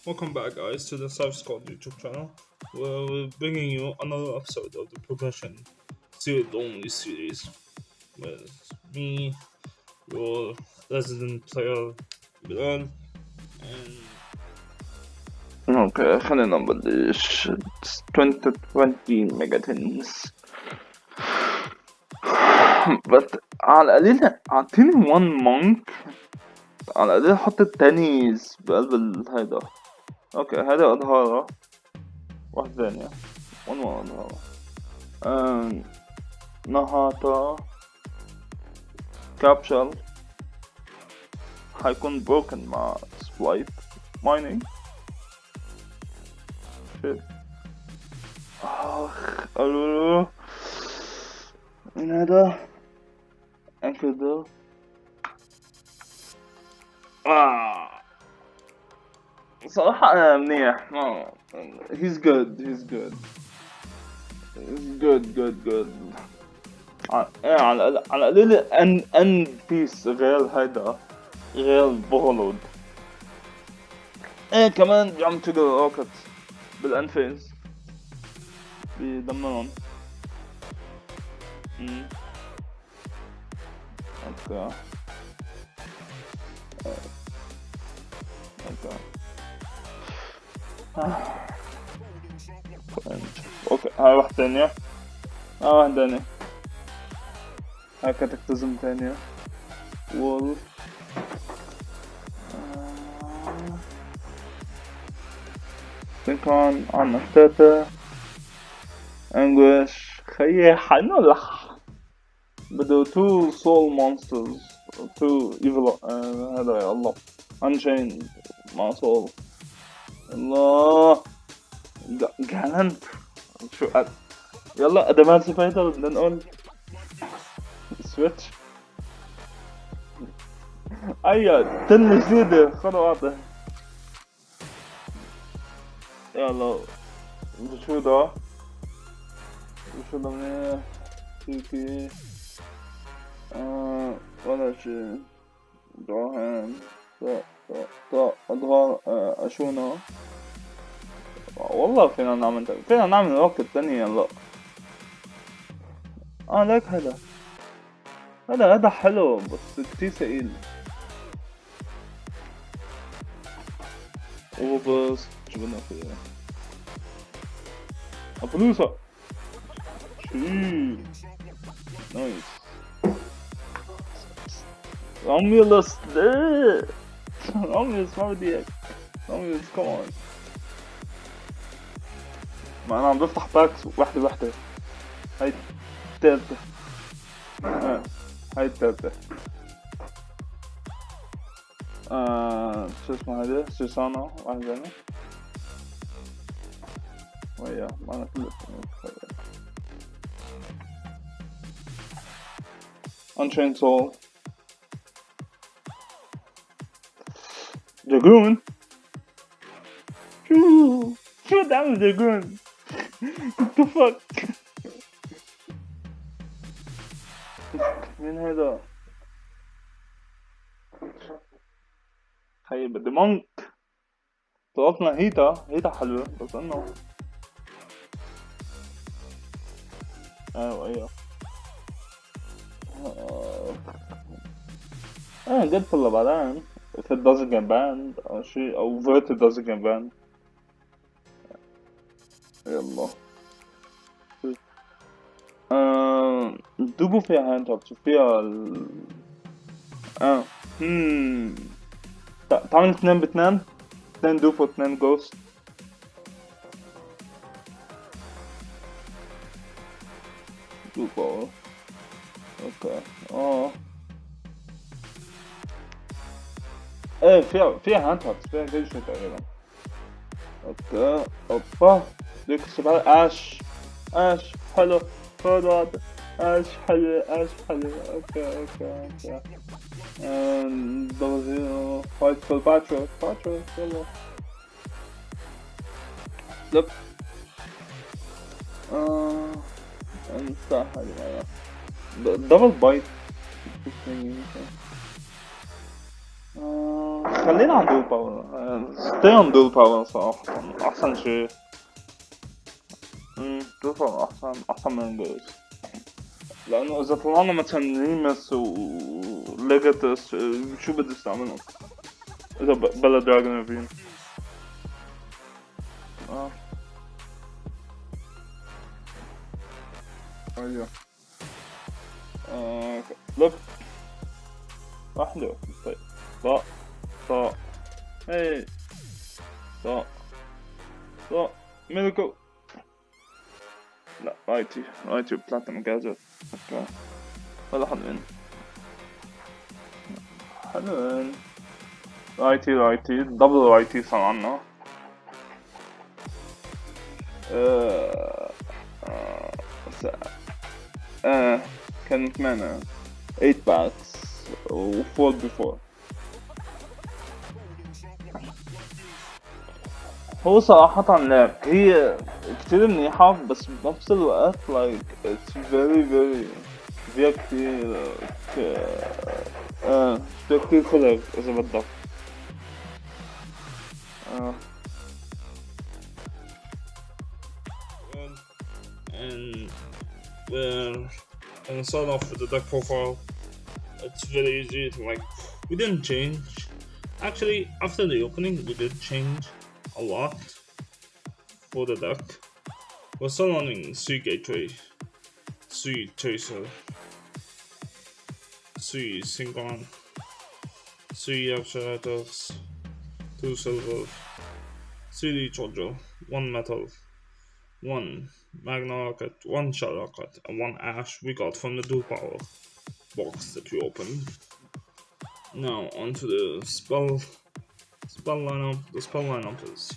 Welcome back, guys, to the South Squad YouTube channel, where we're bringing you another episode of the Progression Sealed Only series with me, your resident player, bilal, and اوكي خلينا نبلش 2020 ميجاتنز. بس على القليل اعطيني 1 مونك، على القليل حط التانيز بقلب هيدا. اوكي هيدا اظهاره واحد ثانية 1 اظهاره. نهاتا كابشل حيكون بروكن مع سبلايت مايننج. الو من هذا انكدو صراحة منيح. ما he's good على القليل ان بيس غير هيدا غير بغلود. كمان عم تقرا روكت بالانفيز بيدمرهم. اوكي اوكي هاي واحدة ثانية. واحدة ثانية. هاي كاتكتزم ثانية. وولف. سينكون عنا ثلاثة. انجوش خيي حنلح. بدو 2 soul monsters 2 evil. هذا يا الله unchained مع soul. الله جالنت شو يلا ادمانسيبيتر بدنا نقول سويتش. ايوه تن جديدة خطوة. يلا شو ده منيح كيكي ولا شي جوهان أضغار أشونا. والله فينا نعمل روكت تانية. يلا لك هذا حلو بس كتير ثقيل. وبس جبنا فيها أبلوسة نايس. روميولوس روميولوس ما بدي اياك. روميولوس كمان ما انا عم بفتح باكس وحدة. هاي التالتة. هاي التالتة. شو اسمه هذا سوسانا واحد ثاني ويا ما انا كله Unchained Soul Dragoon. شو تعمل Dragoon؟ What the fuck؟ مين هذا؟ هاي بدي مونك. طلبنا هيتا حلوة بس انه ايوه قد طلع بعدين if it doesn't get banned او شي او vert it doesn't get banned. يلا دوبو فيها هاند توبس وفيها تعمل 2 ب2 2 دوبو 2 جوست. دوبو اوكي فيها هاند توبس فيها كل شي تقريبا. اوكي اوبا ديك السبعة اش حلو فوضى اش حلو اوكي دبل فايت فور باترو يلا لب انسى هذه دبل بايت خلينا عن دول باور. stay on دول باور صراحة أحسن شيء. دول باور أحسن من جوز. لأنه إذا طلعنا مثلا ريمس وليجاتس شو بدي استعملهم؟ إذا بلا دراجون ريفين. أيوه. لوك واحدة. طيب طا هي طا ميلكو. لا رايتي بلاتينم جاجت. اوكي هذا حلوين رايتي دبل رايتي صار عنا. كانت معنا 8 باكس و 4 before. هو صراحة لعب هي كتير منيحة بس بنفس الوقت like it's very فيها كتير فيها كتير خلق إذا بدك. And we're gonna start off with the deck profile. It's very easy to like. We didn't change. Actually, after the opening, we did change a lot for the deck. We're still running Sui Gateway, Sui Chaser, Sui Synchron, Sui Absolutors, 2 silver, Sui Chojo, 1 metal, 1 Magna Rocket, 1 Shell Rocket, and 1 Ash we got from the dual power box that we opened. Now onto the spell lineup. The spell lineup is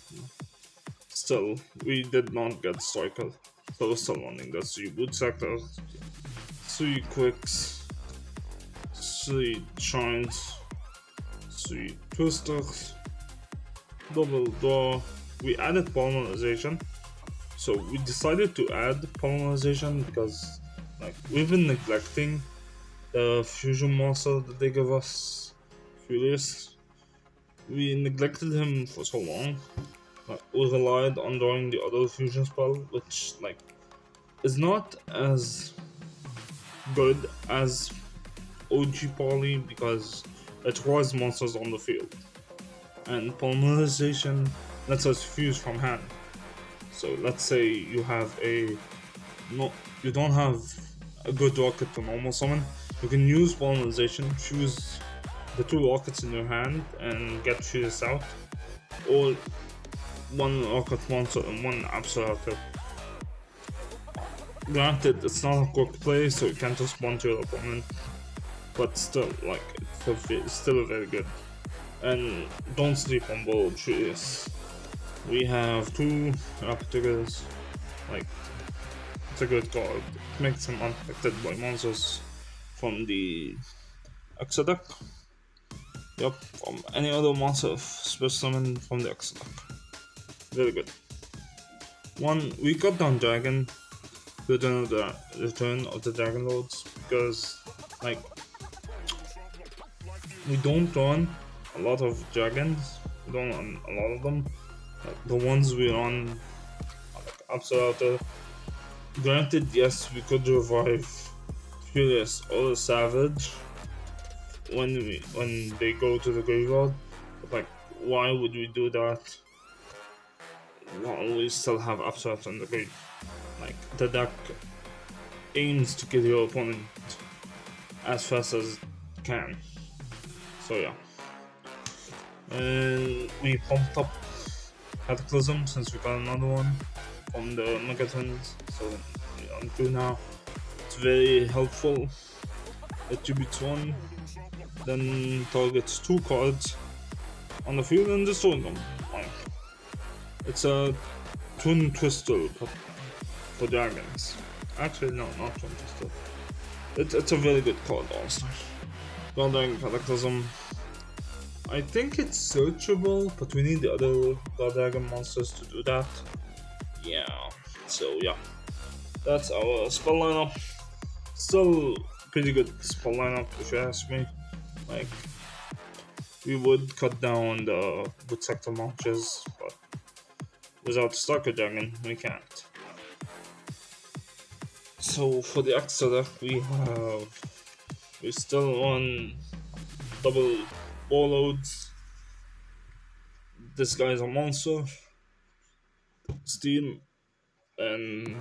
still, we did not get Striker, so we're still running the 3 Boot Sector, 3 Quicks, 3 Shines, 3 Twisters, double draw. We added Polymerization, so we decided to add Polymerization because like we've been neglecting the fusion monster that they give us, Furious. We neglected him for so long. Like, we relied on drawing the other fusion spell, which like is not as good as OG Poly because it requires monsters on the field, and Polymerization lets us fuse from hand. So let's say you have you don't have a good rocket to normal summon, you can use Polymerization, fuse the 2 rockets in your hand and get Furious out, or 1 rocket monster and 1 Absolutor. Granted, it's not a quick play, so you can't just one to your opponent, but still, like, it's still very good. And don't sleep on Bold Furious. We have 2 Raptors, like, it's a good card. It makes him unaffected by monsters from the Extra deck. Yep, from any other monster special summon from the Extra deck. Very good. 1, we cut down Dragon, Return of the Dragon Lords, because like we don't run a lot of dragons. We don't run a lot of them. Like, the ones we run, like Absolutor. Granted, yes, we could revive Furious or Savage when they go to the graveyard, but like, why would we do that while we still have Absolutor in the grave? Like, the deck aims to kill your opponent as fast as it can. So yeah. And we pumped up Cataclysm since we got another one from the Megatons. So we're on 2 now. It's very helpful. It tributes 1, then targets 2 cards on the field and destroys them. Like, it's a Twin Twister for dragons. Actually, no, not Twin Twister. It's a very good card also. Goddamn Cataclysm. I think it's searchable, but we need the other God Dragon monsters to do that. Yeah, so yeah. That's our spell lineup. Still pretty good spell lineup if you ask me. Like, we would cut down the boot sector launches, but without Stalker Dragon, we can't. So for the extra deck, we still on double ball loads. This guy's a monster. Steam and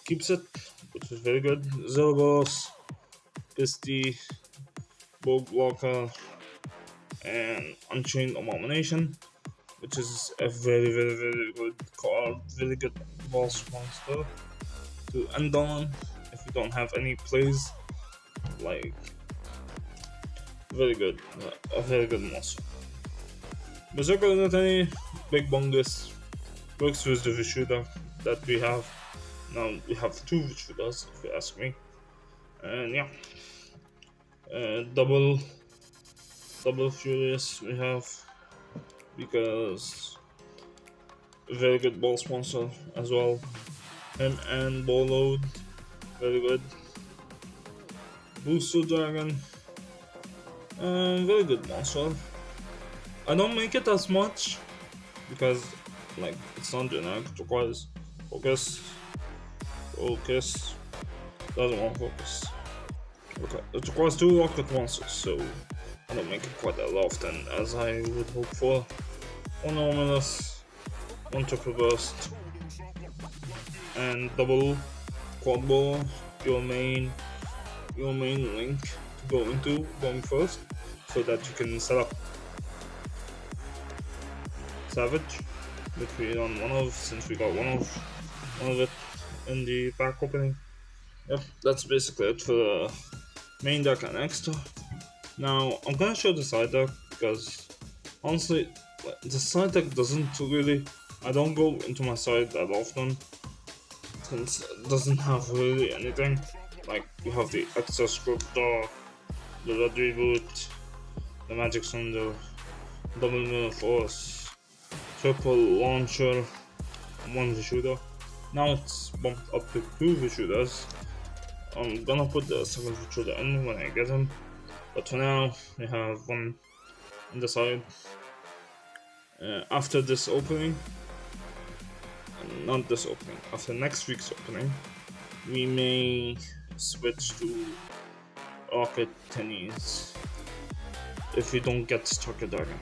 keeps it, which is very good. Zergos, Pisty, Bogue Walker, and Unchained Abomination, which is a very good card, really good boss monster to end on if you don't have any plays. Like, a very good monster. Berserker not any big bungus, works with the Vishuda that we have. Now we have two Vishudas, if you ask me. And yeah, double Furious we have, because very good ball sponsor as well. Him and ball load, very good. Booster Dragon, very good monster. I don't make it as much because like it's not generic. It requires focus. Doesn't want focus. Okay, it requires 2 rocket monsters, so I don't make it quite that often as I would hope for. 1 Ominous, 1 Triple Burst, and double quad ball, your main link to go into going first, so that you can set up Savage, which we run one of, since we got one of it in the back opening. Yep, that's basically it for the main deck and extra. Now I'm gonna show the side deck because honestly the side deck doesn't really, I don't go into my side that often since it doesn't have really anything. Like we have the extra scriptor, the red reboot, the magic thunder, double mirror force, triple launcher, and 1 Vishuda. Now it's bumped up to 2 Vishudas. I'm gonna put the second Vishuda in when I get him, but for now we have 1 on the side. After this opening, not this opening, after next week's opening, we may switch to Rocket Tennies if we don't get Stalker Dragon.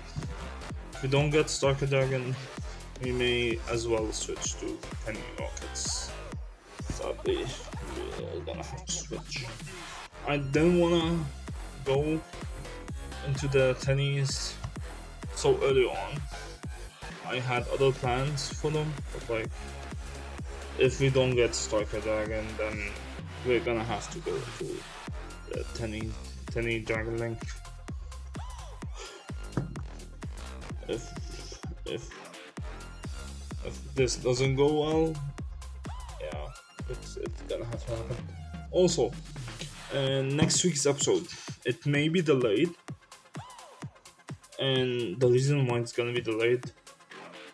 If we don't get Stalker Dragon, we may as well switch to Penny Rockets. Sadly, we're gonna have to switch. I didn't wanna go into the tennies so early on. I had other plans for them, but like, if we don't get Stalker Dragon, then we're gonna have to go to the Tenny Dragon Link. If this doesn't go well, yeah, it's gonna have to happen. Also, next week's episode, it may be delayed, and the reason why it's gonna be delayed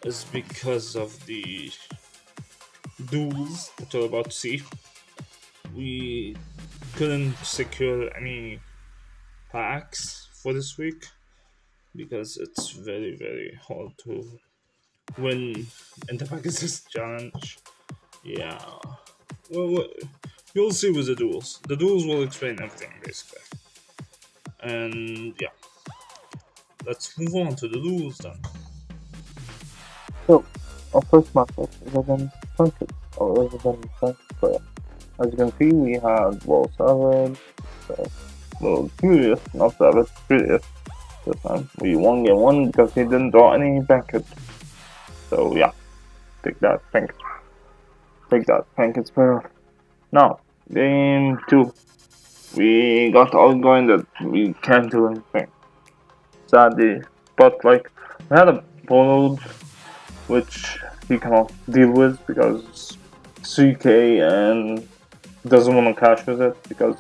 is because of the duels that we're about to see. We couldn't secure any packs for this week because it's very hard to win in the Pegasus challenge. Yeah, well, you'll see with the duels. The duels will explain everything basically. And yeah, let's move on to the duels then. So, our first matchup is against Punkit, or is against Player. As you can see, we have Wall Savage, well, Furious, not Savage, Furious. This time, we won game 1 because he didn't draw any Punkit. So, yeah, take that, Punkit. Take that, Punkit Spirit. Now, game 2. We got outgoing that we can't do anything. Sadly, but like, we had a bold, which he cannot deal with because CK and doesn't want to catch with it because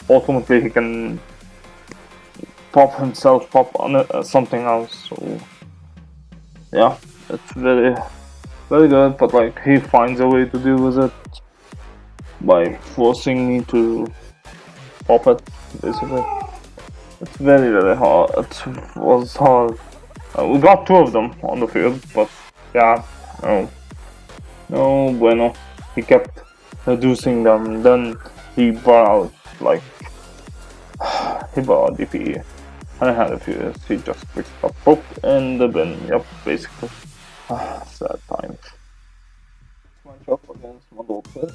ultimately he can pop on something else. So yeah, it's very good, but like he finds a way to deal with it by forcing me to pop it basically. It's very hard. It was hard. We got 2 of them on the field, but yeah, no bueno. He kept reducing them. Then he brought out like he brought out DP. And I had a few. He just picked up book in the bin. Yep, basically. Sad times. Matchup against Moldova.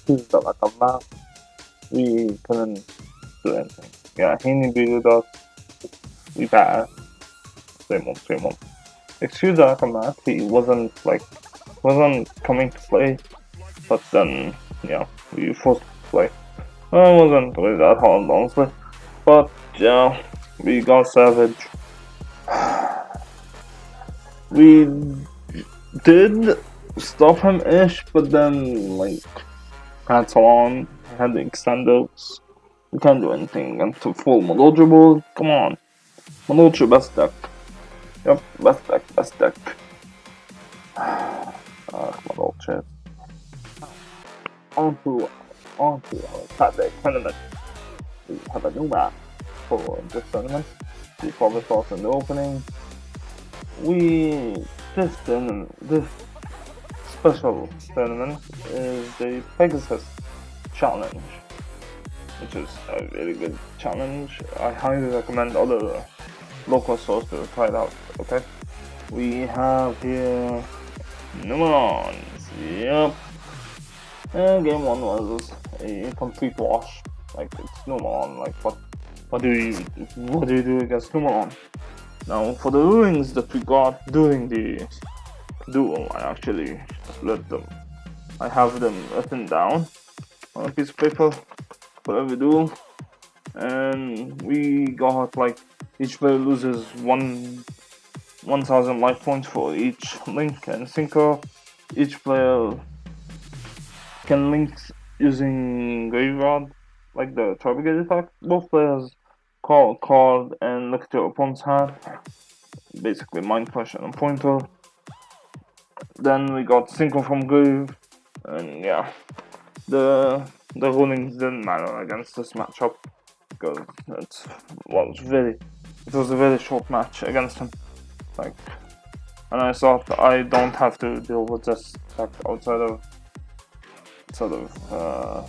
It's the like a map. We couldn't do anything. Yeah, he beat us. We passed. Same one. Excuse the like a map. He wasn't coming to play. But then, yeah, we forced to play. I wasn't really that hard, honestly. But yeah, we got savage. We did stop him ish, but then like had on, had the extenders. We can't do anything against a full Malodrable. Come on. Malodra best deck. Yep, best deck. Malodra. onto onto our Saturday tournament. We have a new map for this tournament. We probably saw in the opening. This special tournament is the Pegasus Challenge, which is a really good challenge. I highly recommend other local stores to try it out. Okay, we have here Numerons. Yep. And game 1 was a complete wash. Like it's Numeron. Like what do you do against Numeron? Now for the rulings that we got during the duel, I actually split them. I have them written down on a piece of paper for every duel, and we got like each player loses 1,000 life points for each link and sinker. Each player can link using Graveyard, like the Turbigated attack. Both players call a card and look at your opponent's hand. Basically, Mind Crush and a Pointer. Then we got Synchro from Grave, and yeah, the rulings didn't matter against this matchup because it was a very short match against him. Like, and I thought I don't have to deal with this attack outside of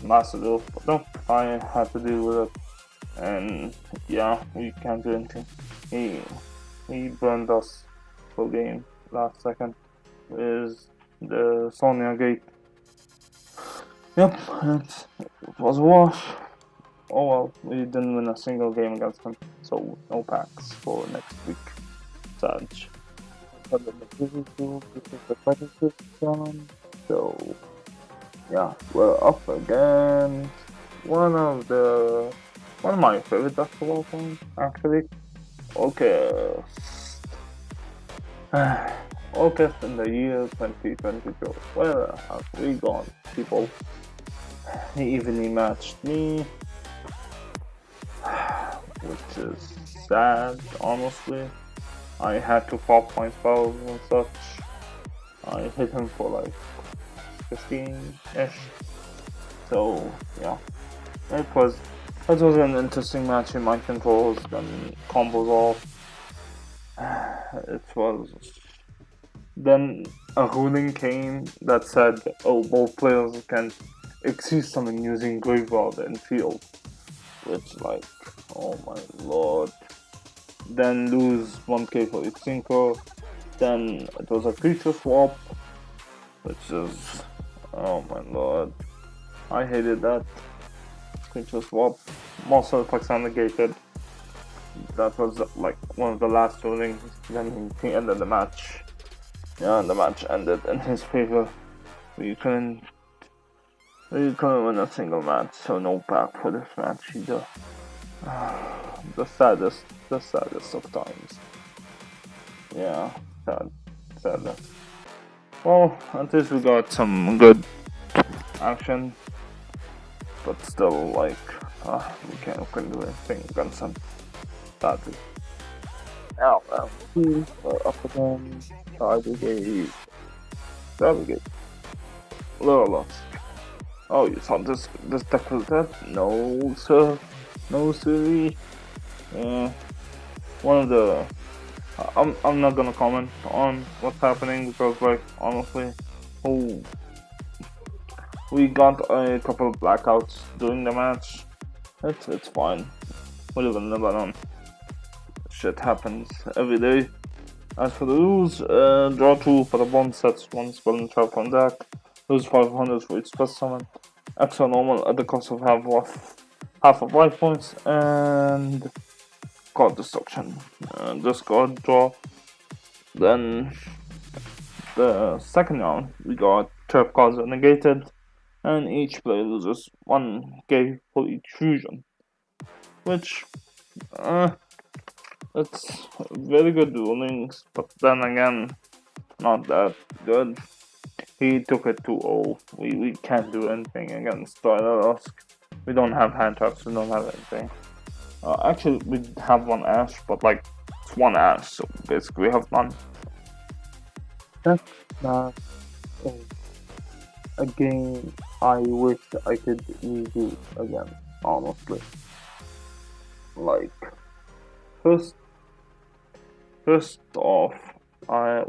Master Duel, but no, I had to deal with it, and yeah, we can't do anything. He burned us full game last second with the Sonya Gate. Yep, it was a wash. Oh well, we didn't win a single game against him, so no packs for next week. Sad. This is the Pegasus Challenge, so yeah, we're up against one of my favorite decks of all time, actually. Okay. August in the year 2022. Where have we gone, people? He evenly matched me, which is sad, honestly. I had to pop points spells and such. I hit him for like 15-ish. So yeah, it was an interesting match in mind controls and combos off. It was. Then a ruling came that said, oh, both players can exceed summon using Graveyard and Field, which like, oh my lord. Then lose 1k for each synchro. Then it was a creature swap, which is, oh my lord, I hated that. Creature swap, monster attacks negated. That was like one of the last rulings. Then he ended the match. Yeah, and the match ended in his favor. We couldn't win a single match, so no pack for this match either. The saddest of times. Yeah, sadness. Well, at least we got some good action, but still, like, we couldn't do anything against him. Sadly. Now, we are up again. Target. Little lost. Oh, you thought this deck was dead? No, sir. No, sir. uh, one of the I'm not gonna comment on what's happening because like honestly, oh, we got a couple of blackouts during the match. It's fine. We live in Lebanon. Shit happens every day. As for the rules, draw 2 for the bomb sets, 1 spell and trap on deck. Lose 500 for each specimen. Extra normal at the cost of half of life points. And card destruction. Discard, draw. Then the second round, we got trap cards are negated. And each player loses 1k for each fusion. Which, it's very good rulings, but then again, not that good. He took it 2-0. We can't do anything against Tyler. We don't have hand traps, we don't have anything. Actually, we have one Ash, but like, it's one Ash, so basically we have none. That's not a game I wish I could redo again, honestly. Like, first, first off,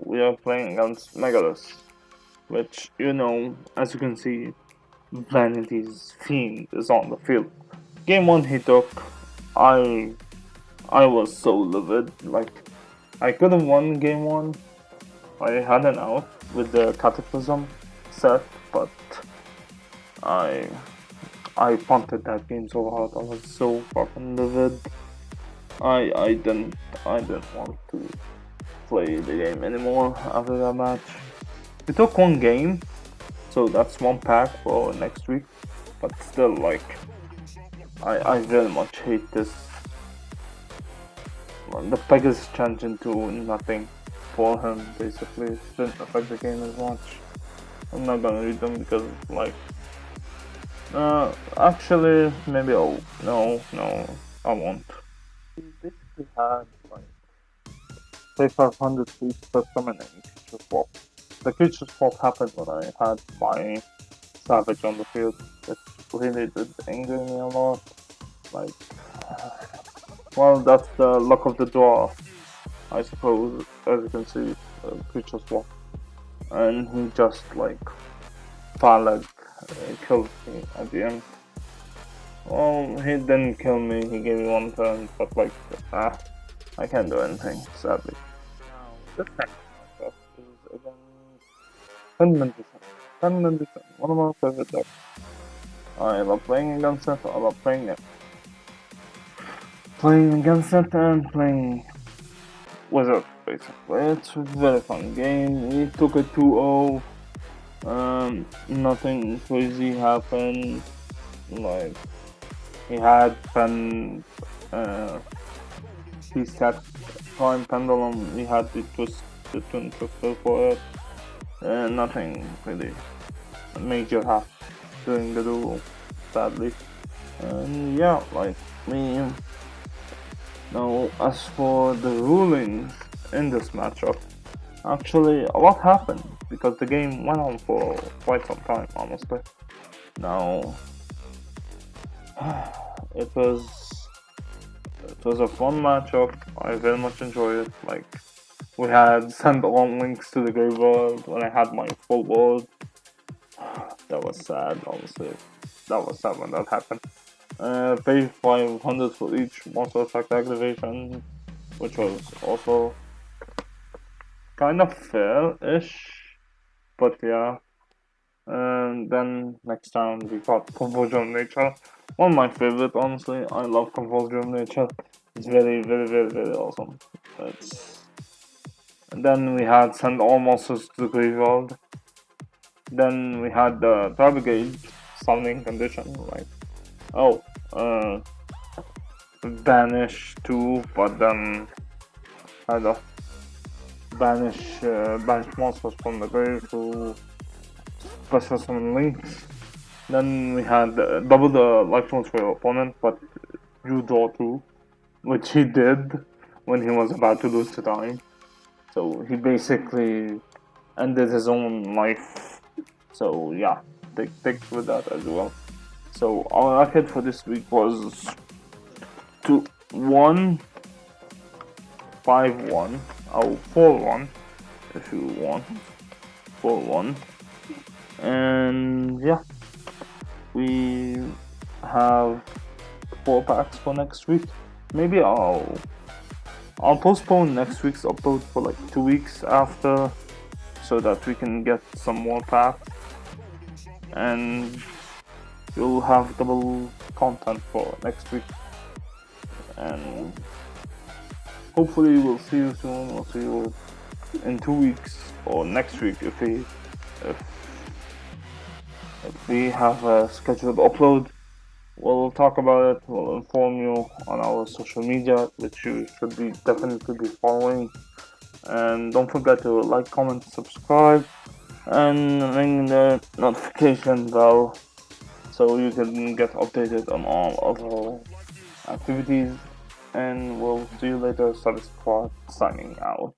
we are playing against Megalus, which, you know, as you can see, Vanity's fiend is on the field. Game 1 he took, I I was so livid, like, I could have won game 1, I had an out with the Cataclysm set, but I I punted that game so hard, I was so fucking livid. I didn't want to play the game anymore after that match. We took one game, so that's one pack for next week, but still, like, I very much hate this. The Pegasus changed into nothing for him, basically. It didn't affect the game as much. I'm not gonna read them because, like, actually, maybe no, I won't. We basically had, like, say 500 feet per summon and creature swap. The creature swap happened when I had my Savage on the field. It really did anger me a lot. Like, well, that's the luck of the draw, I suppose. As you can see, creature swap. And he just, like, Falag killed me at the end. Well, he didn't kill me, he gave me one turn, but like, I can't do anything, sadly. Now, this time matchup is against Penman one of my favorite decks. I love playing against it, I love playing it. Playing against it and playing Wizard, basically. It's a very fun game. We took it 2-0. Nothing crazy happened. Like, he had he set time pendulum, we had the twin twister for it. Nothing really major happened during the duel, sadly. And yeah, like, me. Now, as for the rulings in this matchup, actually, a lot happened because the game went on for quite some time, honestly. Now, it was a fun matchup. I very much enjoyed it. Like, we had sent along links to the graveyard when I had my full board. That was sad, honestly. That was sad when that happened. Pay 500 for each monster attack activation, which was also kind of fair-ish, but yeah. And then next round we got Conversion of Nature. One of my favorite, honestly. I love Conversion of Nature. It's very, very, very, very awesome. And then we had Send All Monsters to the Graveyard. Then we had the Target summoning condition, like, oh, banish 2, but then had a banish monsters from the grave to special summon links. Then we had double the life points for your opponent, but you draw 2, which he did when he was about to lose the time. So he basically ended his own life. So yeah, take with that as well. So our racket for this week was to 151 or 41 if you want. 41. And yeah, we have 4 packs for next week. Maybe I'll postpone next week's upload for like 2 weeks after, so that we can get some more packs, and you'll have double content for next week. And hopefully we'll see you soon. We'll see you in 2 weeks or next week if we have a scheduled upload. We'll talk about it. We'll inform you on our social media, which you should definitely be following. And don't forget to like, comment, subscribe, and ring the notification bell so you can get updated on all of our activities. And we'll see you later. Satisfied signing out.